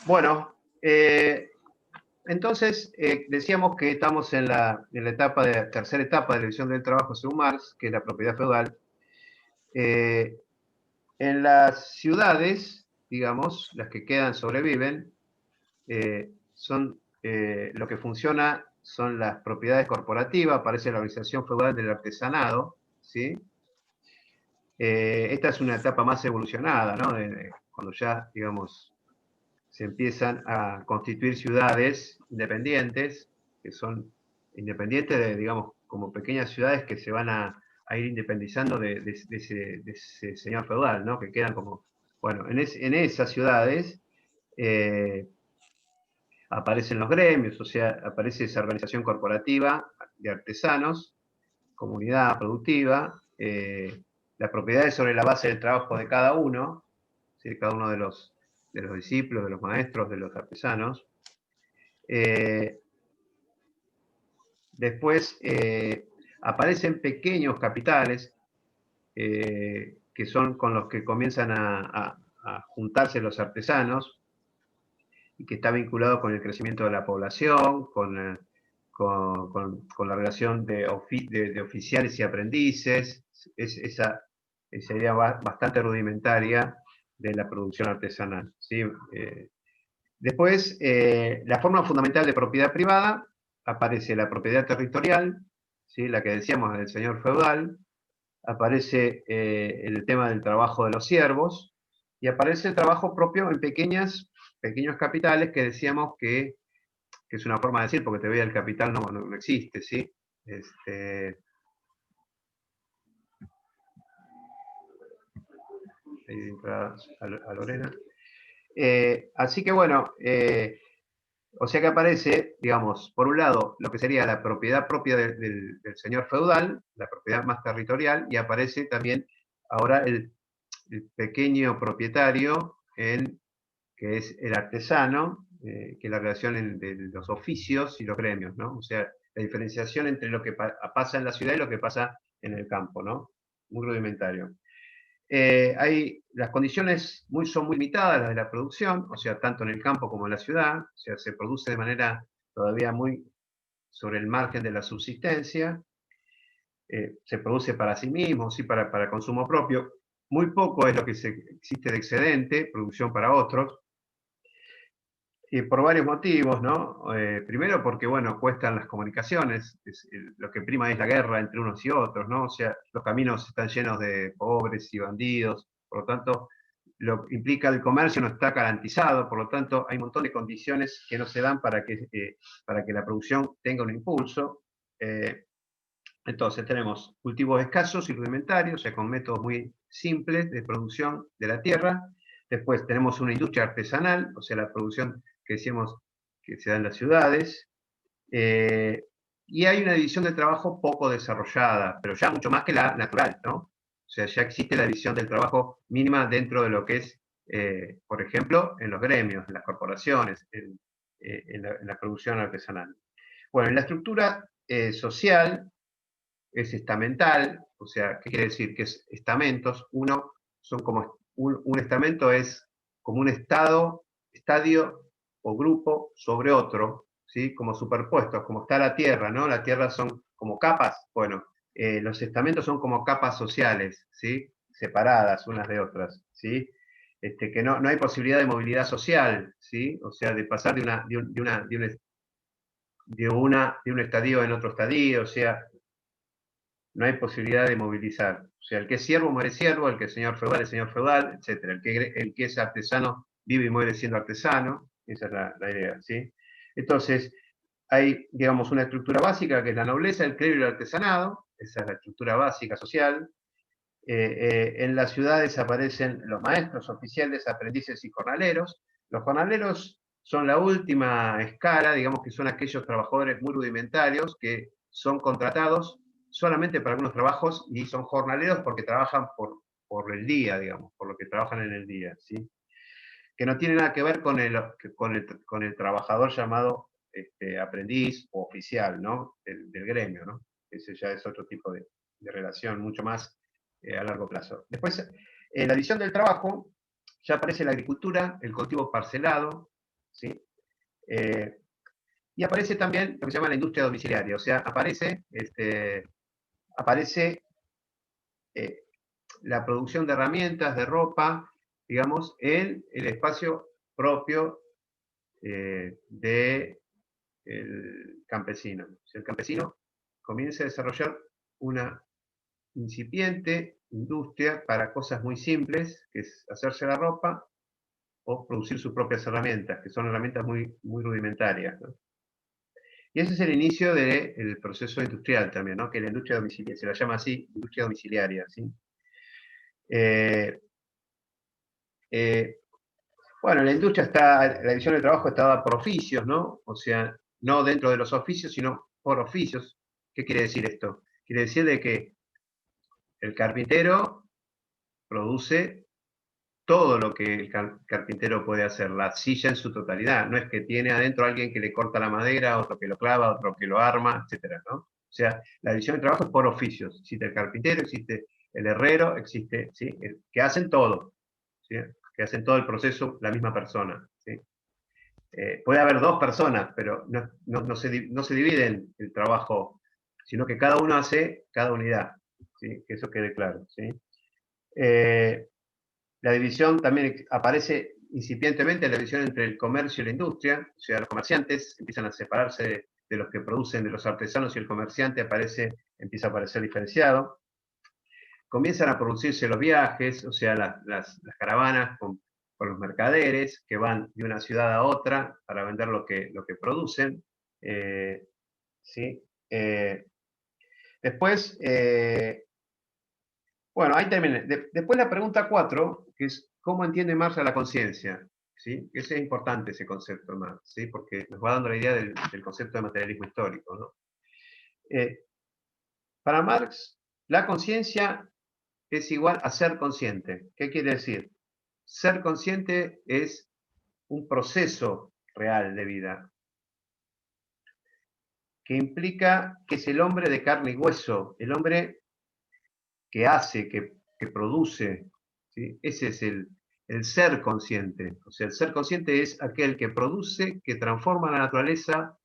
Bueno, entonces decíamos que estamos en la tercera etapa de la división del trabajo según Marx, que es la propiedad feudal. Eh, en las ciudades, digamos, las que quedan sobreviven, lo que funciona son las propiedades corporativas, aparece la organización feudal del artesanado, ¿sí? Esta es una etapa más evolucionada, ¿no? Cuando ya, digamos, se empiezan a constituir ciudades independientes, que son independientes de, digamos, como pequeñas ciudades que se van a ir independizando de ese señor feudal, ¿no? Que quedan como, bueno, en esas ciudades aparecen los gremios, o sea, aparece esa organización corporativa de artesanos, comunidad productiva, las propiedades sobre la base del trabajo de cada uno, ¿sí? Cada uno de los discípulos, de los maestros, de los artesanos. Después aparecen pequeños capitales que son con los que comienzan a juntarse los artesanos y que está vinculado con el crecimiento de la población, con la relación de oficiales y aprendices, esa idea bastante rudimentaria de la producción artesanal. ¿Sí? Después, la forma fundamental de propiedad privada, aparece la propiedad territorial, ¿sí? La que decíamos del señor feudal, aparece el tema del trabajo de los siervos, y aparece el trabajo propio en pequeños capitales que decíamos que es una forma de decir, porque todavía el capital no existe, ¿sí? Ahí entra a Lorena. Así que bueno, o sea que aparece, digamos, por un lado, lo que sería la propiedad propia del señor feudal, la propiedad más territorial, y aparece también ahora el pequeño propietario, que es el artesano, que es la relación de los oficios y los gremios, ¿no? O sea, la diferenciación entre lo que pasa en la ciudad y lo que pasa en el campo, ¿no? Muy rudimentario. Las condiciones son muy limitadas, las de la producción, o sea, tanto en el campo como en la ciudad, o sea, se produce de manera todavía muy sobre el margen de la subsistencia, se produce para sí mismo, sí, para consumo propio, muy poco es lo que existe de excedente, producción para otros, y por varios motivos, ¿no? Primero porque, bueno, cuestan las comunicaciones, lo que prima es la guerra entre unos y otros, ¿no? O sea, los caminos están llenos de pobres y bandidos, por lo tanto, lo que implica el comercio no está garantizado, por lo tanto, hay un montón de condiciones que no se dan para que la producción tenga un impulso. Entonces, tenemos cultivos escasos y rudimentarios, o sea, con métodos muy simples de producción de la tierra. Después tenemos una industria artesanal, o sea, la producción que decíamos que se da en las ciudades. Y hay una división de trabajo poco desarrollada, pero ya mucho más que la natural, ¿no? O sea, ya existe la división del trabajo mínima dentro de lo que es, por ejemplo, en los gremios, en las corporaciones, en la producción artesanal. Bueno, en la estructura social es estamental, o sea, ¿qué quiere decir? Que es estamentos. Uno son como un estamento es como un estadio o grupo sobre otro, ¿sí? Como superpuestos, como está la Tierra, ¿no? La Tierra son como capas, bueno, los estamentos son como capas sociales, ¿sí? Separadas unas de otras, ¿sí? Que no hay posibilidad de movilidad social, ¿sí? O sea, de pasar de un estadio en otro estadio, o sea, no hay posibilidad de movilizar. O sea, el que es siervo muere siervo, el que es señor feudal es señor feudal, etc. El que es artesano vive y muere siendo artesano. Esa es la idea, ¿sí? Entonces, hay, digamos, una estructura básica que es la nobleza, el clero y el artesanado. Esa es la estructura básica social. En las ciudades aparecen los maestros, oficiales, aprendices y jornaleros. Los jornaleros son la última escala, digamos que son aquellos trabajadores muy rudimentarios que son contratados solamente para algunos trabajos y son jornaleros porque trabajan por el día, digamos, por lo que trabajan en el día, ¿sí? Que no tiene nada que ver con el trabajador llamado aprendiz o oficial, ¿no? Del gremio, ¿no? Ese ya es otro tipo de relación, mucho más a largo plazo. Después, la división del trabajo ya aparece la agricultura, el cultivo parcelado, ¿sí? Y aparece también lo que se llama la industria domiciliaria, o sea, aparece eh, la producción de herramientas, de ropa, digamos, en el espacio propio del campesino. O sea, el campesino comienza a desarrollar una incipiente industria para cosas muy simples, que es hacerse la ropa o producir sus propias herramientas, que son herramientas muy, muy rudimentarias, ¿no? Y ese es el inicio del proceso industrial también, ¿no? Que es la industria domiciliaria, se la llama así, industria domiciliaria, ¿sí? Eh, eh, bueno, la industria la división del trabajo está dada por oficios, ¿no? O sea, no dentro de los oficios, sino por oficios. ¿Qué quiere decir esto? Quiere decir de que el carpintero produce todo lo que el carpintero puede hacer, la silla en su totalidad. No es que tiene adentro alguien que le corta la madera, otro que lo clava, otro que lo arma, etcétera, ¿no? O sea, la división de trabajo es por oficios. Existe el carpintero, existe el herrero, existe, ¿sí? Que hacen todo, ¿sí? Que hacen todo el proceso la misma persona, ¿sí? Puede haber dos personas, pero no se dividen el trabajo, sino que cada uno hace cada unidad, ¿sí? Que eso quede claro, ¿sí? La división también aparece incipientemente, la división entre el comercio y la industria, o sea, los comerciantes empiezan a separarse de los que producen, de los artesanos, y el comerciante empieza a aparecer diferenciado. Comienzan a producirse los viajes, o sea, las caravanas con los mercaderes que van de una ciudad a otra para vender lo que producen. ¿Sí? Después, bueno, ahí terminé. Después la pregunta 4, que es ¿cómo entiende Marx a la conciencia? ¿Sí? Ese es importante, ese concepto, Marx, ¿sí? Porque nos va dando la idea del concepto de materialismo histórico, ¿no? Para Marx, la conciencia es igual a ser consciente. ¿Qué quiere decir? Ser consciente es un proceso real de vida que implica que es el hombre de carne y hueso, el hombre que hace, que produce, ¿sí? Ese es el ser consciente. O sea, el ser consciente es aquel que produce, que transforma la naturaleza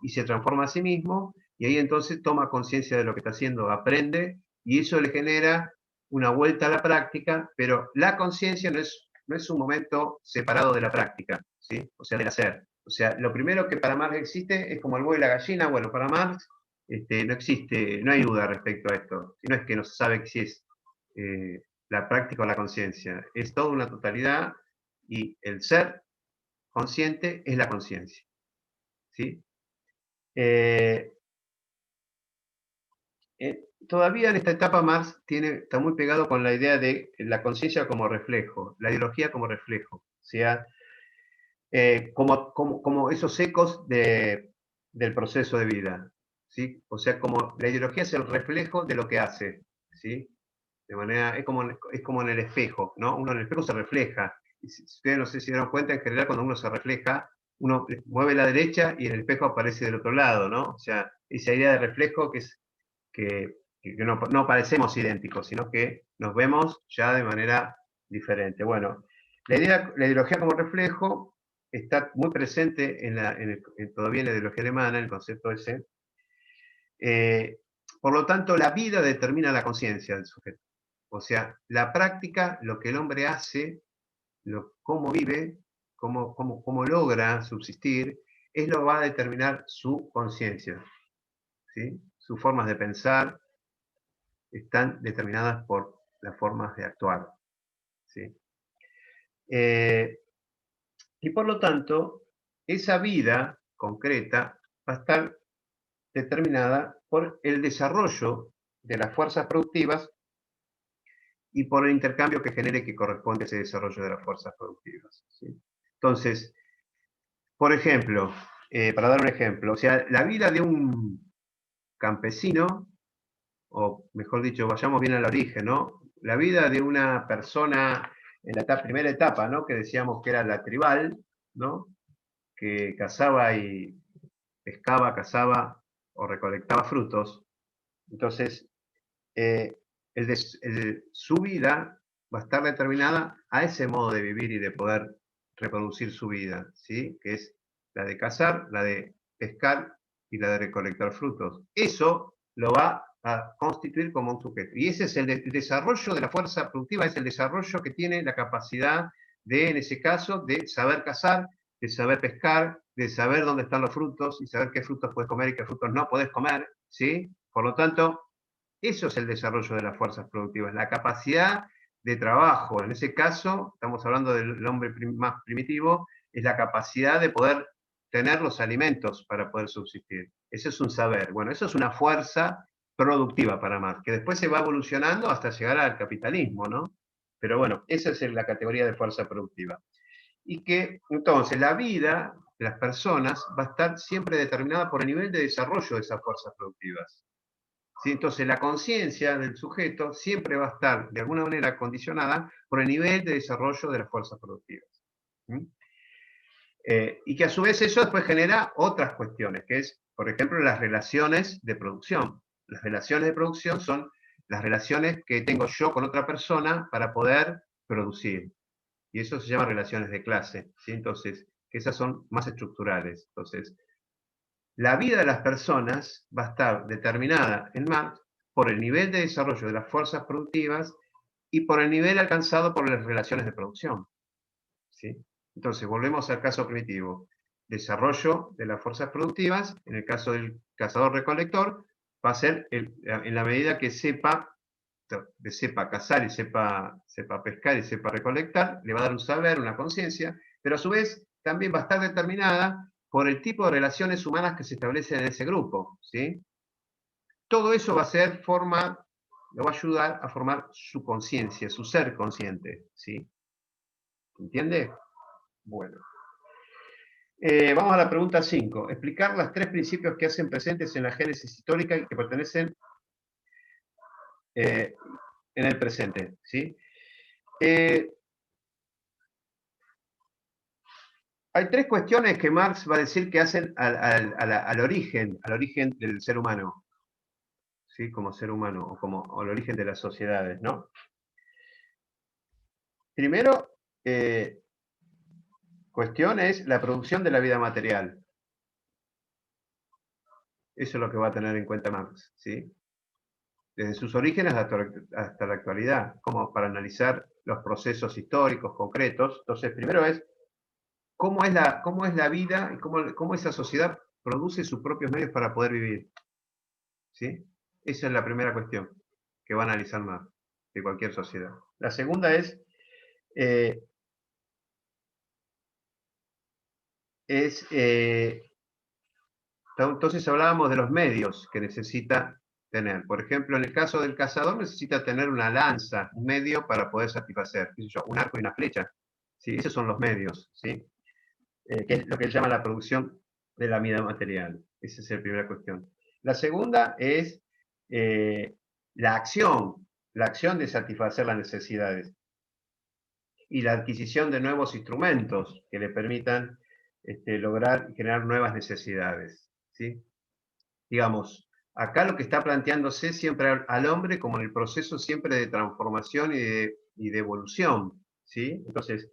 y se transforma a sí mismo, y ahí entonces toma conciencia de lo que está haciendo, aprende, y eso le genera una vuelta a la práctica, pero la conciencia no es un momento separado de la práctica, ¿sí? O sea, del hacer. O sea, lo primero que para Marx existe es como el huevo y la gallina. Bueno, para Marx no existe, no hay duda respecto a esto, sino es que no se sabe si es la práctica o la conciencia. Es toda una totalidad y el ser consciente es la conciencia, ¿sí? Eh, Todavía en esta etapa Marx está muy pegado con la idea de la conciencia como reflejo, la ideología como reflejo, o sea, como esos ecos del proceso de vida, ¿sí? O sea, como la ideología es el reflejo de lo que hace, ¿sí? De manera, es como en el espejo, ¿no? Uno en el espejo se refleja. Y si ustedes no sé si se dan cuenta, en general cuando uno se refleja, uno mueve la derecha y el espejo aparece del otro lado, ¿no? O sea, esa idea de reflejo que no parecemos idénticos, sino que nos vemos ya de manera diferente. Bueno, la ideología como reflejo está muy presente todavía en la ideología alemana, el concepto ese. Por lo tanto, la vida determina la conciencia del sujeto. O sea, la práctica, lo que el hombre hace, cómo vive, cómo logra subsistir, es lo que va a determinar su conciencia, ¿sí? Sus formas de pensar están determinadas por las formas de actuar, ¿sí? Y por lo tanto, esa vida concreta va a estar determinada por el desarrollo de las fuerzas productivas y por el intercambio que genere que corresponde a ese desarrollo de las fuerzas productivas, ¿sí? Entonces, por ejemplo, para dar un ejemplo, o sea, la vida de un campesino, o mejor dicho, vayamos bien al origen, ¿no? La vida de una persona en la primera etapa, ¿no? Que decíamos que era la tribal, ¿no? Que cazaba y pescaba, cazaba o recolectaba frutos. Entonces, su vida va a estar determinada a ese modo de vivir y de poder reproducir su vida, ¿sí? Que es la de cazar, la de pescar y la de recolectar frutos. Eso lo va a constituir como un sujeto. Y ese es el desarrollo de la fuerza productiva, es el desarrollo que tiene la capacidad de, en ese caso, de saber cazar, de saber pescar, de saber dónde están los frutos y saber qué frutos puedes comer y qué frutos no puedes comer, ¿sí? Por lo tanto, eso es el desarrollo de las fuerzas productivas, la capacidad de trabajo. En ese caso, estamos hablando del hombre más primitivo, es la capacidad de poder tener los alimentos para poder subsistir. Eso es un saber. Bueno, eso es una fuerza productiva para Marx, que después se va evolucionando hasta llegar al capitalismo, ¿no? Pero bueno, esa es la categoría de fuerza productiva. Y que entonces la vida de las personas va a estar siempre determinada por el nivel de desarrollo de esas fuerzas productivas. ¿Sí? Entonces la conciencia del sujeto siempre va a estar de alguna manera condicionada por el nivel de desarrollo de las fuerzas productivas. ¿Sí? Y que a su vez eso después genera otras cuestiones, que es, por ejemplo, las relaciones de producción. Las relaciones de producción son las relaciones que tengo yo con otra persona para poder producir. Y eso se llama relaciones de clase. ¿Sí? Entonces, que esas son más estructurales. Entonces, la vida de las personas va a estar determinada en Marx por el nivel de desarrollo de las fuerzas productivas y por el nivel alcanzado por las relaciones de producción. ¿Sí? Entonces, volvemos al caso primitivo. Desarrollo de las fuerzas productivas, en el caso del cazador-recolector, va a ser en la medida que sepa cazar y sepa pescar y sepa recolectar, le va a dar un saber, una conciencia, pero a su vez también va a estar determinada por el tipo de relaciones humanas que se establecen en ese grupo, ¿sí? Todo eso va a ser lo va a ayudar a formar su conciencia, su ser consciente, ¿sí? ¿Entiende? Bueno. Vamos a la pregunta 5. Explicar los 3 principios que hacen presentes en la génesis histórica y que pertenecen en el presente, ¿sí? Hay 3 cuestiones que Marx va a decir que hacen al origen del ser humano, ¿sí? Como ser humano, o al origen de las sociedades, ¿no? Primero, cuestión es la producción de la vida material. Eso es lo que va a tener en cuenta Marx, ¿sí? Desde sus orígenes hasta la actualidad, como para analizar los procesos históricos concretos. Entonces, primero es cómo es la vida y cómo esa sociedad produce sus propios medios para poder vivir, ¿sí? Esa es la primera cuestión que va a analizar Marx de cualquier sociedad. La segunda eh, entonces hablábamos de los medios que necesita tener. Por ejemplo, en el caso del cazador necesita tener una lanza, un medio para poder satisfacer, qué sé yo, un arco y una flecha. ¿Sí? Esos son los medios, ¿sí? Que es lo que él llama la producción de la vida material. Esa es la primera cuestión. La segunda es eh, la acción de satisfacer las necesidades y la adquisición de nuevos instrumentos que le permitan lograr y generar nuevas necesidades, ¿sí? Digamos, acá lo que está planteándose siempre al hombre como en el proceso siempre de transformación y de evolución, ¿sí? Entonces,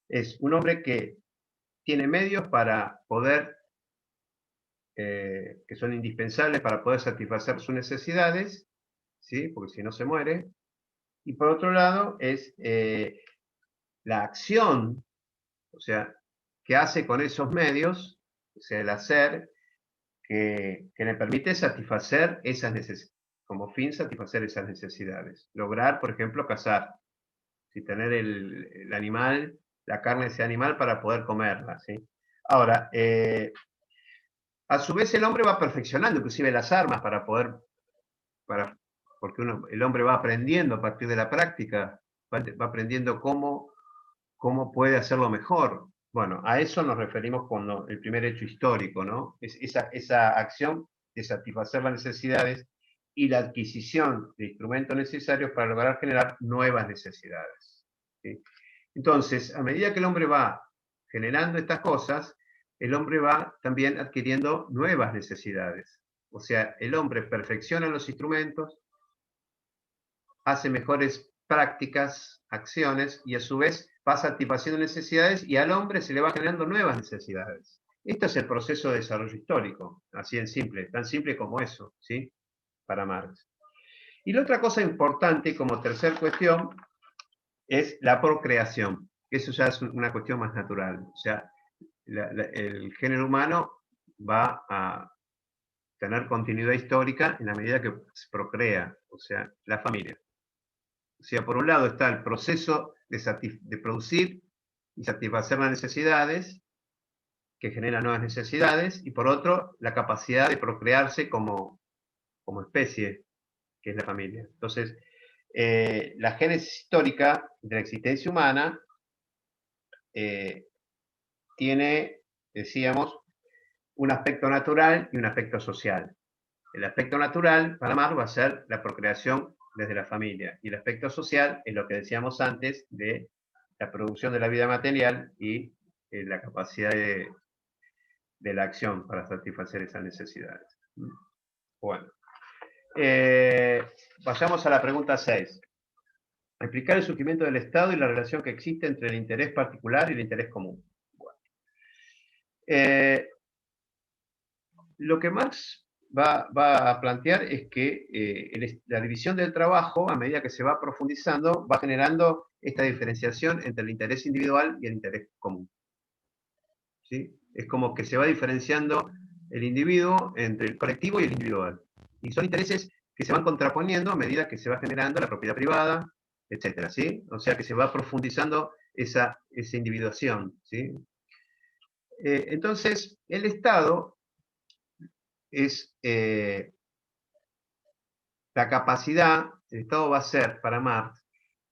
es un hombre que tiene medios para poder, que son indispensables para poder satisfacer sus necesidades, ¿sí? Porque si no se muere. Y por otro lado, es la acción, o sea, que hace con esos medios, o sea, el hacer, que le permite satisfacer esas necesidades, como fin satisfacer esas necesidades. Lograr, por ejemplo, cazar, si tener el animal, la carne de ese animal para poder comerla, ¿sí? Ahora, a su vez el hombre va perfeccionando inclusive las armas porque el hombre va aprendiendo a partir de la práctica, va aprendiendo cómo puede hacerlo mejor. Bueno, a eso nos referimos con el primer hecho histórico, ¿no? Es esa acción de satisfacer las necesidades y la adquisición de instrumentos necesarios para lograr generar nuevas necesidades, ¿sí? Entonces, a medida que el hombre va generando estas cosas, el hombre va también adquiriendo nuevas necesidades. O sea, el hombre perfecciona los instrumentos, hace mejores prácticas, acciones, y a su vez va satisfaciendo necesidades y al hombre se le va generando nuevas necesidades. Esto es el proceso de desarrollo histórico, así en simple, tan simple como eso, ¿sí? Para Marx. Y la otra cosa importante como tercer cuestión es la procreación. Eso ya es una cuestión más natural. O sea, el género humano va a tener continuidad histórica en la medida que se procrea, o sea, la familia. O sea, por un lado está el proceso de producir y satisfacer las necesidades, que genera nuevas necesidades, y por otro, la capacidad de procrearse como especie, que es la familia. Entonces, la génesis histórica de la existencia humana tiene, decíamos, un aspecto natural y un aspecto social. El aspecto natural para Marx va a ser la procreación desde la familia, y el aspecto social es lo que decíamos antes de la producción de la vida material y la capacidad de la acción para satisfacer esas necesidades. Bueno, vayamos a la pregunta 6. Explicar el surgimiento del Estado y la relación que existe entre el interés particular y el interés común. Bueno. Lo que Marx va a plantear es que la división del trabajo, a medida que se va profundizando, va generando esta diferenciación entre el interés individual y el interés común. ¿Sí? Es como que se va diferenciando el individuo entre el colectivo y el individual. Y son intereses que se van contraponiendo a medida que se va generando la propiedad privada, etcétera, ¿sí? O sea que se va profundizando esa individuación, ¿sí? Entonces, el Estado es la capacidad, el Estado va a ser para Marx,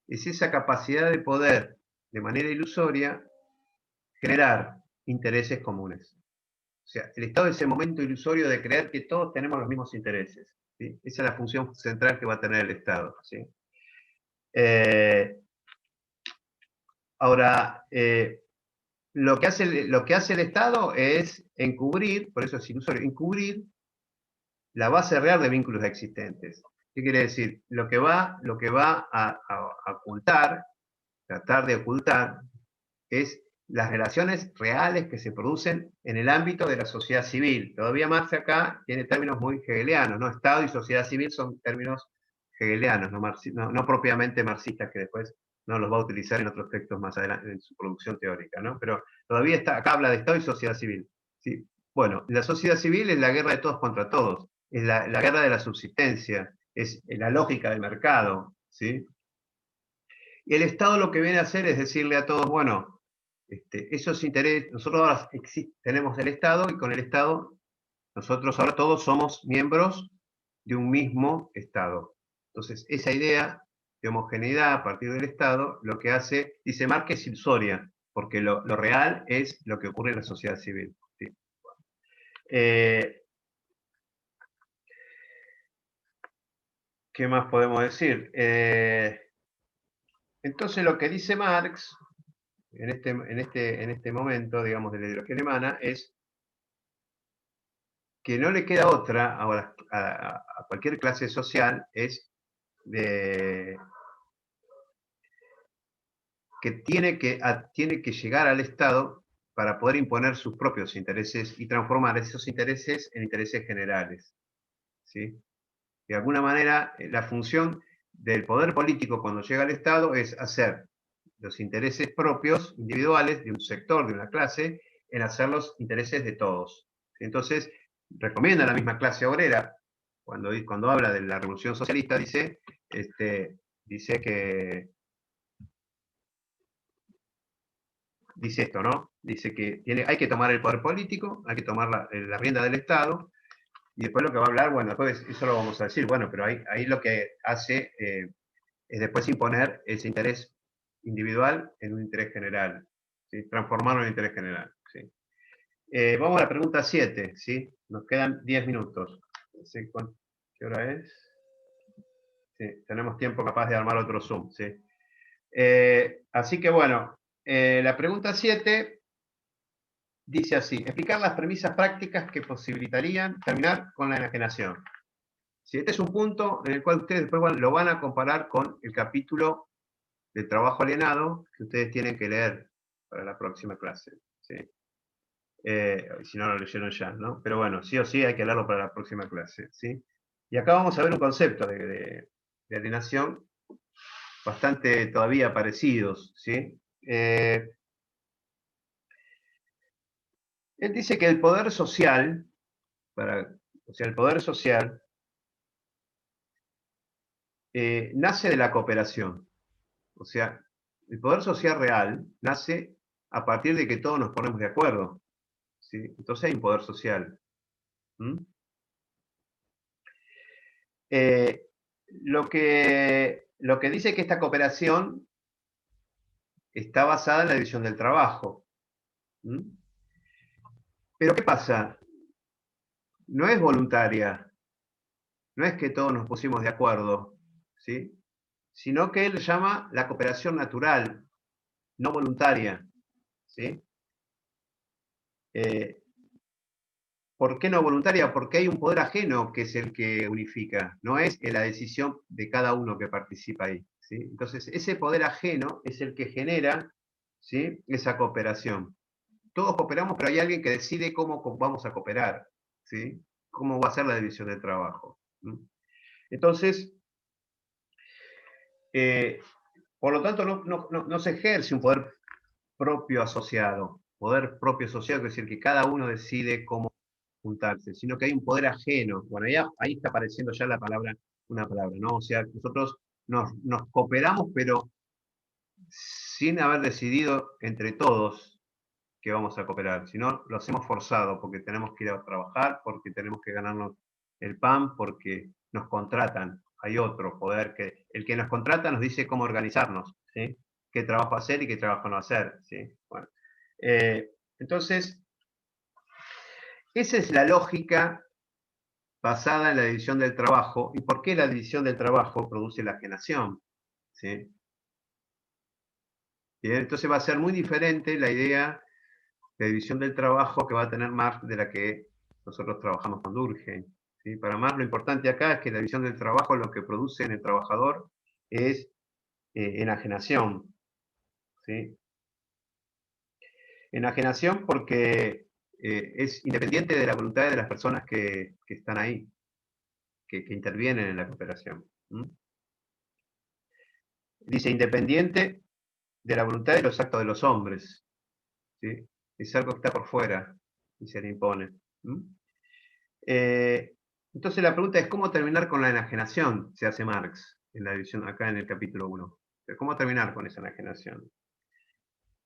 es esa capacidad de poder, de manera ilusoria, generar intereses comunes. O sea, el Estado es el momento ilusorio de creer que todos tenemos los mismos intereses. ¿Sí? Esa es la función central que va a tener el Estado. ¿Sí? Ahora, lo que hace el Estado es encubrir, por eso es ilusorio, encubrir la base real de vínculos existentes. ¿Qué quiere decir? Lo que va a ocultar, tratar de ocultar, es las relaciones reales que se producen en el ámbito de la sociedad civil. Todavía Marx acá tiene términos muy hegelianos, ¿no? Estado y sociedad civil son términos hegelianos, no propiamente marxistas, que después no los va a utilizar en otros textos más adelante en su producción teórica, ¿no? Pero todavía acá habla de Estado y sociedad civil. ¿Sí? Bueno, la sociedad civil es la guerra de todos contra todos, es la guerra de la subsistencia, es la lógica del mercado, ¿sí? Y el Estado lo que viene a hacer es decirle a todos, bueno, esos intereses, nosotros ahora tenemos el Estado y con el Estado nosotros ahora todos somos miembros de un mismo Estado. Entonces, esa idea de homogeneidad a partir del Estado lo que hace, dice Marx, es ilusoria, porque lo real es lo que ocurre en la sociedad civil. ¿Sí? ¿Qué más podemos decir? Entonces, lo que dice Marx en este momento, digamos, de la ideología alemana, es que no le queda otra a cualquier clase social, es que tiene que llegar al Estado para poder imponer sus propios intereses y transformar esos intereses en intereses generales. ¿Sí? De alguna manera, la función del poder político cuando llega al Estado es hacer los intereses propios, individuales, de un sector, de una clase, en hacer los intereses de todos. Entonces, recomienda a la misma clase obrera, cuando habla de la revolución socialista, dice que dice esto, ¿no? Dice que hay que tomar el poder político, hay que tomar la rienda del Estado, y después lo que va a hablar, bueno, después eso lo vamos a decir, bueno, pero ahí lo que hace es después imponer ese interés individual en un interés general, ¿sí? Transformarlo en un interés general. ¿Sí? Vamos a la pregunta 7, ¿sí? Nos quedan 10 minutos. ¿Sí? ¿Qué hora es? Sí, tenemos tiempo capaz de armar otro Zoom, ¿sí? Así que bueno, la pregunta 7 dice así: explicar las premisas prácticas que posibilitarían terminar con la enajenación. ¿Sí? Este es un punto en el cual ustedes después lo van a comparar con el capítulo de trabajo alienado que ustedes tienen que leer para la próxima clase. ¿Sí? Si no lo leyeron ya, ¿no? Pero bueno, sí o sí hay que leerlo para la próxima clase. ¿Sí? Y acá vamos a ver un concepto de alienación bastante todavía parecidos. ¿Sí? Él dice que el poder social, o sea, el poder social nace de la cooperación. O sea, el poder social real nace a partir de que todos nos ponemos de acuerdo. ¿Sí? Entonces hay un poder social. ¿Mm? Eh, lo que dice que esta cooperación está basada en la división del trabajo. ¿Mm? Pero ¿qué pasa? No es voluntaria, no es que todos nos pusimos de acuerdo, ¿sí? Sino que él llama la cooperación natural, no voluntaria. ¿Sí? Eh, ¿Por qué no voluntaria? Porque hay un poder ajeno que es el que unifica, no es la decisión de cada uno que participa ahí. ¿Sí? Entonces, ese poder ajeno es el que genera, ¿sí?, esa cooperación. Todos cooperamos, pero hay alguien que decide cómo vamos a cooperar, ¿sí? Cómo va a ser la división del trabajo. ¿Sí? Entonces, por lo tanto, no se ejerce un poder propio asociado. Poder propio asociado quiere decir que cada uno decide cómo juntarse, sino que hay un poder ajeno. Bueno, ahí está apareciendo ya una palabra, ¿no? O sea, nosotros nos cooperamos, pero sin haber decidido entre todos que vamos a cooperar, sino lo hacemos forzado, porque tenemos que ir a trabajar, porque tenemos que ganarnos el pan, porque nos contratan. Hay otro poder que el que nos contrata nos dice cómo organizarnos, ¿sí? Qué trabajo hacer y qué trabajo no hacer, ¿sí? Bueno, entonces, esa es la lógica basada en la división del trabajo. ¿Y por qué la división del trabajo produce la ajenación? ¿Sí? Bien, entonces va a ser muy diferente la idea de división del trabajo que va a tener Marx de la que nosotros trabajamos con Durkheim. ¿Sí? Para Marx lo importante acá es que la división del trabajo lo que produce en el trabajador es enajenación. ¿Sí? Enajenación porque es independiente de la voluntad de las personas que están ahí, que intervienen en la cooperación. ¿Mm? Dice independiente de la voluntad de los actos de los hombres. ¿Sí? Es algo que está por fuera y se le impone. ¿Mm? Entonces la pregunta es cómo terminar con la enajenación, se hace Marx en la división acá en el capítulo 1. ¿Cómo terminar con esa enajenación?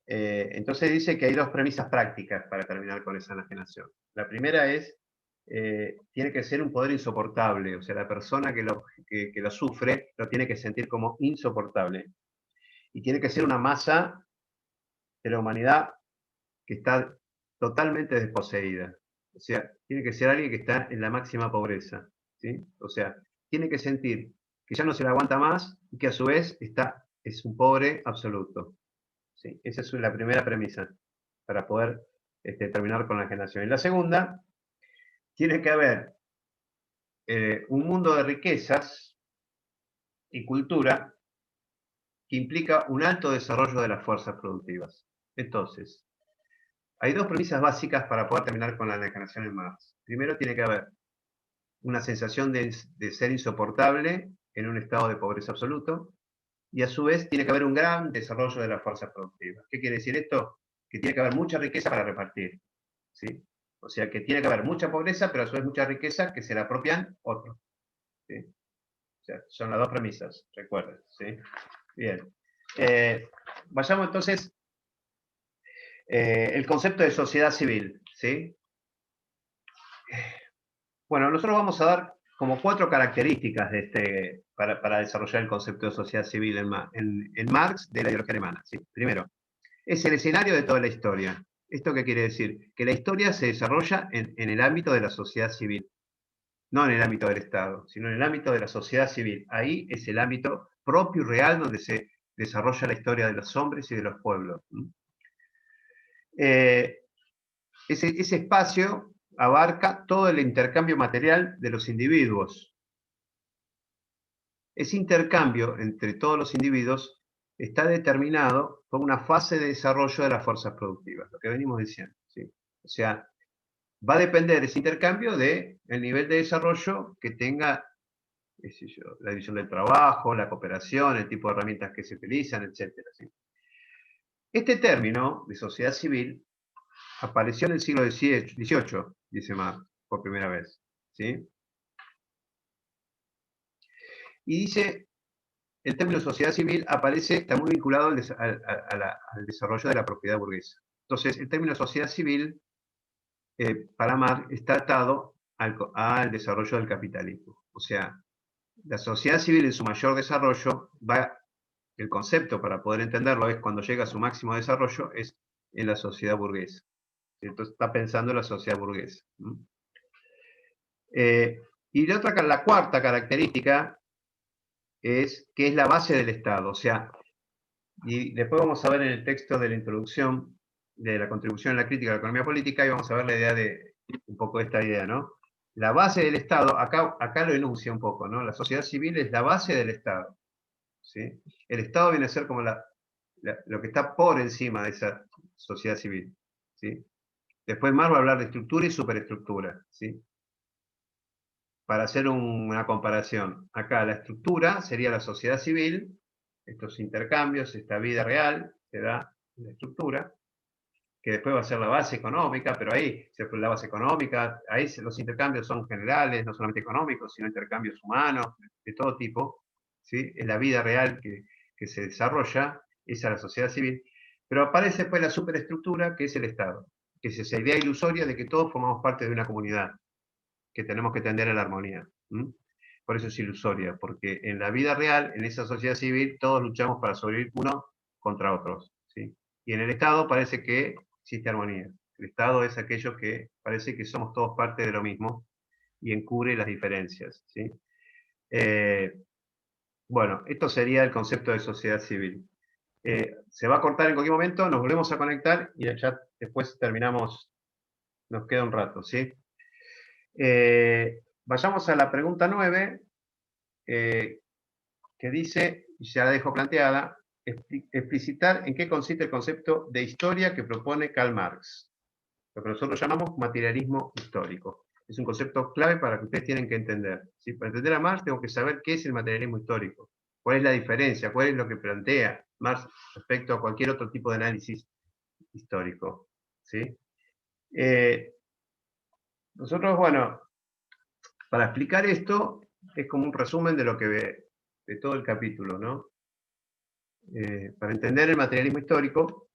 Entonces dice que hay dos premisas prácticas para terminar con esa enajenación. La primera es, tiene que ser un poder insoportable, o sea, la persona que lo sufre lo tiene que sentir como insoportable. Y tiene que ser una masa de la humanidad que está totalmente desposeída. O sea, tiene que ser alguien que está en la máxima pobreza. ¿Sí? O sea, tiene que sentir que ya no se le aguanta más y que a su vez es un pobre absoluto. ¿Sí? Esa es la primera premisa para poder terminar con la generación. Y la segunda, tiene que haber un mundo de riquezas y cultura que implica un alto desarrollo de las fuerzas productivas. Entonces, hay dos premisas básicas para poder terminar con la enajenación en Marx. Primero, tiene que haber una sensación de ser insoportable en un estado de pobreza absoluto, y a su vez tiene que haber un gran desarrollo de las fuerzas productivas. ¿Qué quiere decir esto? Que tiene que haber mucha riqueza para repartir. ¿Sí? O sea, que tiene que haber mucha pobreza, pero a su vez mucha riqueza que se la apropian otros. ¿Sí? O sea, son las dos premisas, recuerden. ¿Sí? Bien. Vayamos entonces el concepto de sociedad civil. ¿Sí? Bueno, nosotros vamos a dar como 4 características para desarrollar el concepto de sociedad civil en Marx de la ideología alemana. ¿Sí? Primero, es el escenario de toda la historia. ¿Esto qué quiere decir? Que la historia se desarrolla en el ámbito de la sociedad civil, no en el ámbito del Estado, sino en el ámbito de la sociedad civil. Ahí es el ámbito propio y real donde se desarrolla la historia de los hombres y de los pueblos. Ese espacio abarca todo el intercambio material de los individuos. ese intercambio entre todos los individuos está determinado por una fase de desarrollo de las fuerzas productivas, lo que venimos diciendo, ¿sí? O sea, va a depender ese intercambio del nivel de desarrollo que tenga, qué sé yo, la división del trabajo, la cooperación, el tipo de herramientas que se utilizan, etcétera, ¿sí? Este término de sociedad civil apareció en el siglo XVIII, dice Marx, por primera vez, ¿sí? Y dice, el término sociedad civil aparece, está muy vinculado al desarrollo de la propiedad burguesa. Entonces, el término sociedad civil, para Marx, está atado al desarrollo del capitalismo. O sea, la sociedad civil en su mayor desarrollo, el concepto para poder entenderlo es cuando llega a su máximo desarrollo, es en la sociedad burguesa. Entonces está pensando en la sociedad burguesa. Y la cuarta característica es que es la base del Estado. O sea, y después vamos a ver en el texto de la introducción de la contribución a la crítica de la economía política, y vamos a ver la idea de, un poco esta idea, ¿no? La base del Estado, acá lo enuncia un poco, ¿no? La sociedad civil es la base del Estado, ¿sí? El Estado viene a ser como lo que está por encima de esa sociedad civil, ¿sí? Después Marx va a hablar de estructura y superestructura, ¿sí? Para hacer una comparación, acá la estructura sería la sociedad civil, estos intercambios, esta vida real, se da en la estructura, que después va a ser la base económica, pero ahí, la base económica, ahí los intercambios son generales, no solamente económicos, sino intercambios humanos, de todo tipo, ¿sí? Es la vida real que se desarrolla, esa es la sociedad civil, pero aparece después la superestructura, que es el Estado, que es esa idea ilusoria de que todos formamos parte de una comunidad, que tenemos que tender a la armonía. Por eso es ilusoria, porque en la vida real, en esa sociedad civil, todos luchamos para sobrevivir unos contra otros, ¿sí? Y en el Estado parece que existe armonía. El Estado es aquello que parece que somos todos parte de lo mismo y encubre las diferencias, ¿sí? Bueno, esto sería el concepto de sociedad civil. Se va a cortar en cualquier momento, nos volvemos a conectar y ya después terminamos, nos queda un rato, ¿sí? Vayamos a la pregunta 9, que dice, y ya la dejo planteada, explicitar en qué consiste el concepto de historia que propone Karl Marx, lo que nosotros llamamos materialismo histórico. Es un concepto clave para que ustedes tienen que entender, ¿sí? Para entender a Marx tengo que saber qué es el materialismo histórico, cuál es la diferencia, cuál es lo que plantea Marx respecto a cualquier otro tipo de análisis histórico, ¿sí? Nosotros, bueno, para explicar esto, es como un resumen de lo que de todo el capítulo, ¿no? Para entender el materialismo histórico,